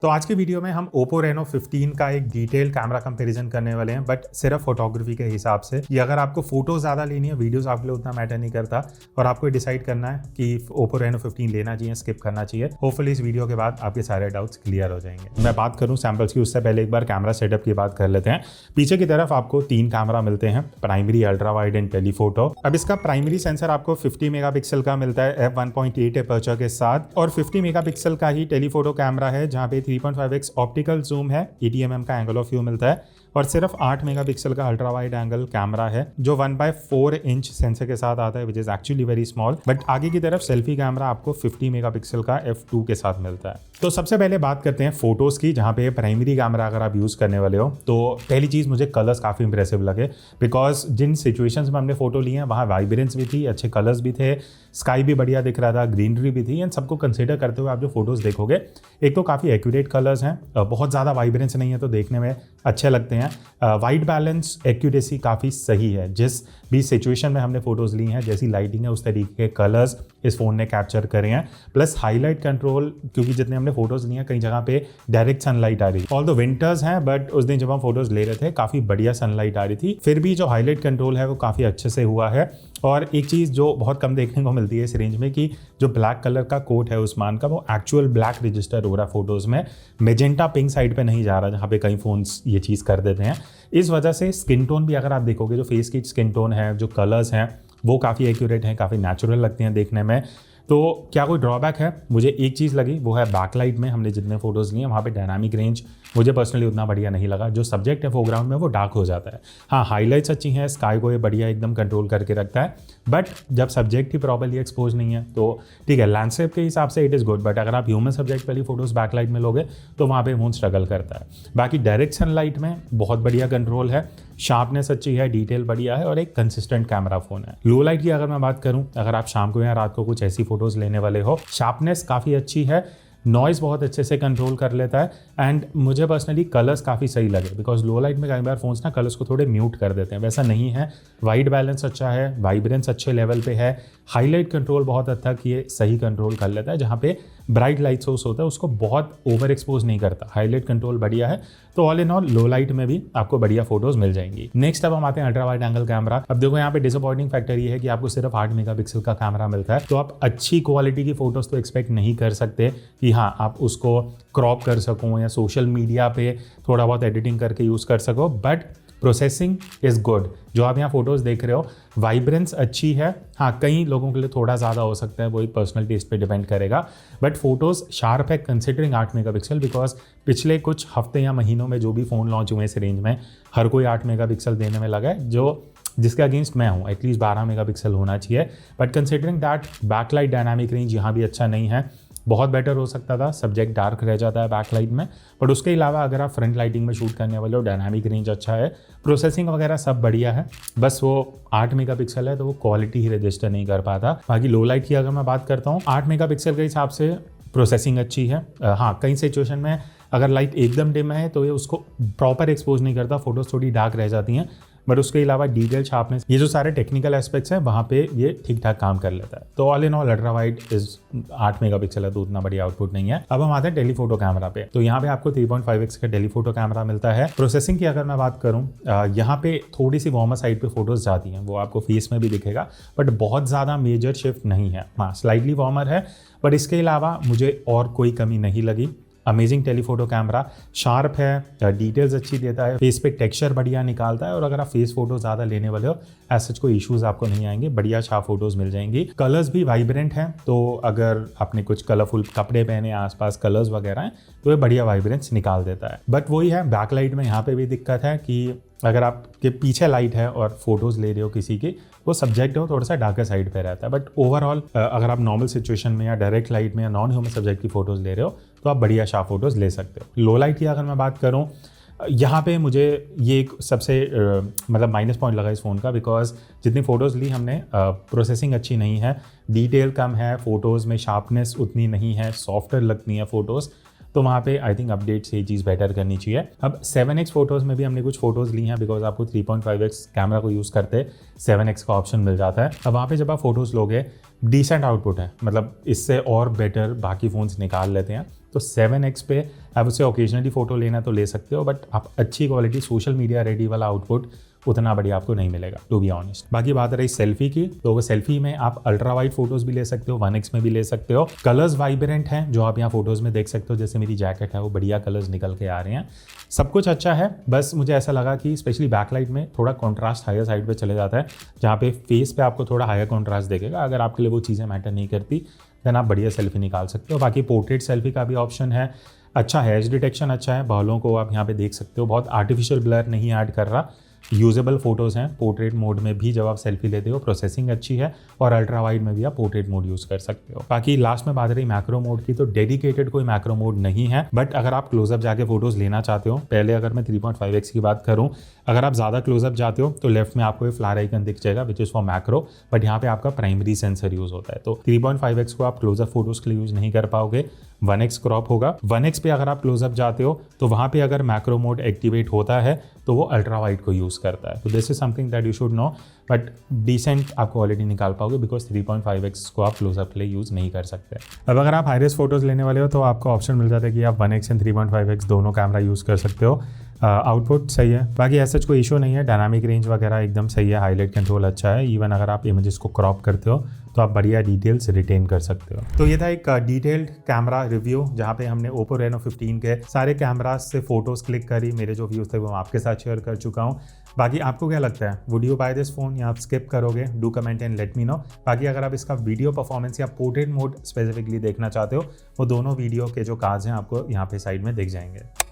तो आज की वीडियो में हम Oppo Reno 15 का एक डिटेल कैमरा कंपैरिजन करने वाले हैं, बट सिर्फ फोटोग्राफी के हिसाब से। ये अगर आपको फोटो ज़्यादा लेनी है, वीडियोस आपके लिए उतना मैटर नहीं करता और आपको डिसाइड करना है कि Oppo Reno 15 लेना चाहिए, स्किप करना चाहिए। होपफुली इस वीडियो के बाद आपके सारे डाउट्स क्लियर हो जाएंगे। मैं बात करूँ सैम्पल्स की, उससे पहले एक बार कैमरा सेटअप की बात कर लेते हैं। पीछे की तरफ आपको 3 कैमरा मिलते हैं, primary, ultra wide and telephoto. अब इसका प्राइमरी सेंसर आपको 50 मेगापिक्सल का मिलता है f1.8 अपर्चर के साथ, और 50 मेगापिक्सल का ही टेलीफोटो कैमरा है जहाँ पे 3.5x ऑप्टिकल जूम है, 80 mm का एंगल ऑफ व्यू मिलता है, और सिर्फ 8 मेगापिक्सल का अल्ट्रा वाइड एंगल कैमरा है जो 1/4 इंच सेंसर के साथ आता है, which is actually very small. But आगे की तरफ सेल्फी कैमरा आपको 50 मेगापिक्सल का f2 के साथ मिलता है। तो सबसे पहले बात करते हैं फोटोज की, जहाँ पे प्राइमरी कैमरा अगर आप यूज करने वाले हो तो पहली चीज मुझे कलर्स काफी इंप्रेसिव लगे, बिकॉज जिन सिचुएशंस में हमने फोटो ली है वहाँ वाइब्रेंस भी थी, अच्छे कलर्स भी थे, स्काई भी बढ़िया दिख रहा था, ग्रीनरी भी थी। इन सबको कंसिडर करते हुए आप जो फोटोज देखोगे, एक तो काफ़ी एक्यूरेट कलर्स हैं, बहुत ज़्यादा वाइब्रेंस नहीं है तो देखने में अच्छे लगते हैं। वाइट बैलेंस, एक्यूरेसी काफ़ी सही है। जिस भी सिचुएशन में हमने फोटोज़ ली हैं, जैसी लाइटिंग है उस तरीके के कलर्स इस फ़ोन ने कैप्चर करे हैं। प्लस हाईलाइट कंट्रोल, क्योंकि जितने हमने फोटोज़ ली हैं कई जगह पे डायरेक्ट सनलाइट आ रही है। ऑल द विंटर्स हैं, बट उस दिन जब हम फोटोज़ ले रहे थे काफ़ी बढ़िया सनलाइट आ रही थी, फिर भी जो हाईलाइट कंट्रोल है वो काफ़ी अच्छे से हुआ है। और एक चीज़ जो बहुत कम देखने को मिलती है इस रेंज में, कि जो ब्लैक कलर का कोट है उस्मान का, वो एक्चुअल ब्लैक रजिस्टर हो रहा है फोटोज़ में, मेजेंटा पिंक साइड पे नहीं जा रहा, जहाँ पे कई फ़ोन्स ये चीज़ कर देते हैं। इस वजह से स्किन टोन भी अगर आप देखोगे, जो फेस की स्किन टोन है, जो कलर्स हैं, वो काफ़ी एक्यूरेट हैं, काफ़ी नेचुरल लगते हैं देखने में। तो क्या कोई ड्रॉबैक है? मुझे एक चीज़ लगी, वो है बैकलाइट में हमने जितने फोटोज़ लिए वहाँ पे डायनामिक रेंज मुझे पर्सनली उतना बढ़िया नहीं लगा। जो सब्जेक्ट है फोरग्राउंड में वो डार्क हो जाता है। हाँ, हाईलाइट्स अच्छी हैं, स्काई को ये बढ़िया एकदम कंट्रोल करके रखता है, बट जब सब्जेक्ट ही प्रॉपर्ली एक्सपोज नहीं है तो ठीक है, लैंडस्केप के हिसाब से इट इज़ गुड, बट अगर आप ह्यूमन सब्जेक्ट वाली फोटोज़ बैकलाइट में लोगे तो वहाँ पे फोन स्ट्रगल करता है। बाकी डायरेक्ट सनलाइट में बहुत बढ़िया कंट्रोल है, शार्पनेस अच्छी है, डिटेल बढ़िया है, और एक कंसिस्टेंट कैमरा फोन है। लो लाइट की अगर मैं बात करूं, अगर आप शाम को या रात को कुछ ऐसी फोटोज लेने वाले हो, शार्पनेस काफ़ी अच्छी है, नॉइज़ बहुत अच्छे से कंट्रोल कर लेता है, एंड मुझे पर्सनली कलर्स काफ़ी सही लगे, बिकॉज लो लाइट में कई बार फोन्स ना कलर्स को थोड़े म्यूट कर देते हैं, वैसा नहीं है। वाइट बैलेंस अच्छा है, वाइब्रेंस अच्छे लेवल पे है, हाईलाइट कंट्रोल बहुत अच्छा कि ये सही कंट्रोल कर लेता है, जहाँ पे ब्राइट लाइट सोर्स होता है उसको बहुत ओवर एक्सपोज नहीं करता, हाईलाइट कंट्रोल बढ़िया है। तो all in all low light में भी आपको बढ़िया फोटोज मिल जाएंगी। नेक्स्ट अब हम आते हैं अल्ट्रा वाइड एंगल कैमरा। अब देखो यहाँ पे डिसअपॉइंटिंग फैक्टर ये है कि आपको सिर्फ 8 मेगापिक्सल का कैमरा मिलता है, तो आप अच्छी क्वालिटी की फोटोज तो एक्सपेक्ट नहीं कर सकते कि हाँ आप उसको क्रॉप कर सको या सोशल मीडिया पे थोड़ा बहुत एडिटिंग करके यूज़ कर सको। But processing is good. जो आप यहाँ फोटोज़ देख रहे हो, वाइब्रेंस अच्छी है। हाँ, कई लोगों के लिए थोड़ा ज़्यादा हो सकता है, वही पर्सनल टेस्ट पे डिपेंड करेगा, बट फोटोज़ शार्प है कंसिडरिंग 8 मेगापिक्सल, बिकॉज पिछले कुछ हफ्ते या महीनों में जो भी फ़ोन लॉन्च हुए इस रेंज में, हर कोई 8 मेगापिक्सल देने में लगा है, जिसके अगेंस्ट मैं हूँ। एटलीस्ट 12 मेगापिक्सल होना चाहिए, but considering that backlight dynamic range यहाँ भी अच्छा नहीं है, बहुत बेटर हो सकता था, सब्जेक्ट डार्क रह जाता है बैकलाइट में। बट उसके अलावा अगर आप फ्रंट लाइटिंग में शूट करने वाले हो, डायनामिक रेंज अच्छा है, प्रोसेसिंग वगैरह सब बढ़िया है, बस वो 8 मेगापिक्सल है तो वो क्वालिटी ही रजिस्टर नहीं कर पाता। बाकी लो लाइट की अगर मैं बात करता हूँ, 8 मेगापिक्सल के हिसाब से प्रोसेसिंग अच्छी है। हाँ, कई सिचुएशन में अगर लाइट एकदम डिम है तो ये उसको प्रॉपर एक्सपोज नहीं करता, फोटोज थोड़ी डार्क रह जाती हैं, बट उसके अलावा डिटेल शार्पनेस, ये जो सारे टेक्निकल एस्पेक्ट्स हैं वहाँ पे ये ठीक ठाक काम कर लेता है। तो all in all ultra wide is 8 megapixel है तो उतना बढ़िया आउटपुट नहीं है। अब हम आते हैं टेलीफोटो कैमरा पे। तो यहाँ पे आपको 3.5x का टेलीफोटो कैमरा मिलता है। प्रोसेसिंग की अगर मैं बात करूँ, यहाँ पे थोड़ी सी वार्मर साइड पे फोटोज जाती हैं, वो आपको फेस में भी दिखेगा, बट बहुत ज़्यादा मेजर शिफ्ट नहीं है। हाँ, स्लाइटली वार्मर है, बट इसके अलावा मुझे और कोई कमी नहीं लगी। अमेजिंग टेलीफोटो कैमरा, शार्प है, डिटेल्स अच्छी देता है, फेस पे टेक्सचर बढ़िया निकालता है, और अगर आप फेस फोटो ज़्यादा लेने वाले हो, एज सच कोई इश्यूज आपको नहीं आएंगे, बढ़िया छाप फोटोज मिल जाएंगी। कलर्स भी वाइब्रेंट हैं, तो अगर आपने कुछ कलरफुल कपड़े पहने, आसपास कलर्स वगैरह हैं, तो ये बढ़िया वाइब्रेंस निकाल देता है। बट वही है, बैकलाइट में यहाँ पे भी दिक्कत है कि अगर आपके पीछे लाइट है और फोटोज़ ले रहे हो किसी की, वो सब्जेक्ट हो थोड़ा सा डार्कर साइड पे रहता है, बट ओवरऑल अगर आप नॉर्मल सिचुएशन में या डायरेक्ट लाइट में या नॉन ह्यूमन सब्जेक्ट की फोटोज़ ले रहे हो तो आप बढ़िया शार्प फोटोज़ ले सकते हो। लो लाइट की अगर मैं बात करूँ, यहाँ पे मुझे ये एक सबसे मतलब माइनस पॉइंट लगा इस फ़ोन का, बिकॉज जितनी फ़ोटोज़ ली हमने, प्रोसेसिंग अच्छी नहीं है, डिटेल कम है, फ़ोटोज़ में शार्पनेस उतनी नहीं है, सॉफ्टवेयर लगती है फ़ोटोज़, तो वहाँ पे आई थिंक अपडेट से ये चीज़ बेटर करनी चाहिए। अब 7x फोटोज़ में भी हमने कुछ फोटोज़ ली हैं, बिकॉज आपको 3.5x कैमरा को यूज़ करते 7x का ऑप्शन मिल जाता है। अब वहाँ पे जब आप फोटोज़ लोगे, डिसेंट आउटपुट है, मतलब इससे और बेटर बाकी फ़ोन्स निकाल लेते हैं, तो 7x पे आप उससे ओकेजनली फ़ोटो लेना तो ले सकते हो, बट आप अच्छी क्वालिटी सोशल मीडिया रेडी वाला आउटपुट उतना बढ़िया आपको नहीं मिलेगा, टू बी ऑनेस्ट। बाकी बात रही सेल्फी की, तो सेल्फी में आप अल्ट्रा वाइड फोटोज भी ले सकते हो, 1x में भी ले सकते हो। कलर्स वाइब्रेंट हैं जो आप यहाँ फोटोज में देख सकते हो, जैसे मेरी जैकेट है वो बढ़िया कलर्स निकल के आ रहे हैं, सब कुछ अच्छा है। बस मुझे ऐसा लगा कि स्पेशली बैकलाइट में थोड़ा कॉन्ट्रास्ट हायर साइड पे चले जाता है, जहाँ पे फेस पे आपको थोड़ा हायर कॉन्ट्रास्ट देखेगा। अगर आपके लिए वो चीज़ें मैटर नहीं करती देन आप बढ़िया सेल्फी निकाल सकते हो। बाकी पोर्ट्रेट सेल्फी का भी ऑप्शन है, अच्छा है, एज डिटेक्शन अच्छा है, बालों को आप यहाँ पे देख सकते हो, बहुत आर्टिफिशियल ब्लर नहीं ऐड कर रहा, यूजेबल फोटोज़ हैं। पोर्ट्रेट मोड में भी जब आप सेल्फी लेते हो प्रोसेसिंग अच्छी है, और अल्ट्रा वाइड में भी आप पोर्ट्रेट मोड यूज़ कर सकते हो। बाकी लास्ट में बात रही मैक्रो मोड की, तो डेडिकेटेड कोई मैक्रो मोड नहीं है, बट अगर आप क्लोजअप जाके फोटोज़ लेना चाहते हो, पहले अगर मैं 3.5x की बात करूँ, अगर आप ज़्यादा क्लोजअप जाते हो तो लेफ्ट में आपको ये फ्लावर आइकन दिख जाएगा which is for macro, but यहाँ पे आपका प्राइमरी सेंसर यूज़ होता है। तो 3.5x को आप क्लोजअप फोटोज़ के लिए यूज़ नहीं कर पाओगे, 1x क्रॉप होगा। 1x पे अगर आप क्लोजअप जाते हो तो वहाँ पे अगर मैक्रो मोड एक्टिवेट होता है तो वो अल्ट्रा वाइड को यूज़ करता है। तो this is something that you should know, but decent आप क्वालिटी निकाल पाओगे बिकॉज 3.5x को आप क्लोजअप के लिए यूज़ नहीं कर सकते। अब अगर आप हाईरेस्ट फोटोज़ लेने वाले हो तो आपको ऑप्शन मिल जाता है कि आप 1x एंड 3.5x दोनों कैमरा यूज़ कर सकते हो। आउटपुट सही है, बाकी ऐसा कोई इशू नहीं है, डायनामिक रेंज वगैरह एकदम सही है, हाईलाइट कंट्रोल अच्छा है, इवन अगर आप इमेजेस को क्रॉप करते हो तो आप बढ़िया डिटेल्स रिटेन कर सकते हो। तो ये था एक डिटेल्ड कैमरा रिव्यू जहाँ पे हमने Oppo Reno 15 के सारे कैमरास से फोटोज़ क्लिक करी, मेरे जो व्यूज़ थे वो आपके साथ शेयर कर चुका हूँ। बाकी आपको क्या लगता है, would you buy this phone या आप स्किप करोगे? Do comment and let me know. बाकी अगर आप इसका वीडियो परफॉर्मेंस या पोर्ट्रेट मोड स्पेसिफिकली देखना चाहते हो, वो दोनों वीडियो के जो कार्ड्स हैं आपको यहाँ पे साइड में दिख जाएंगे।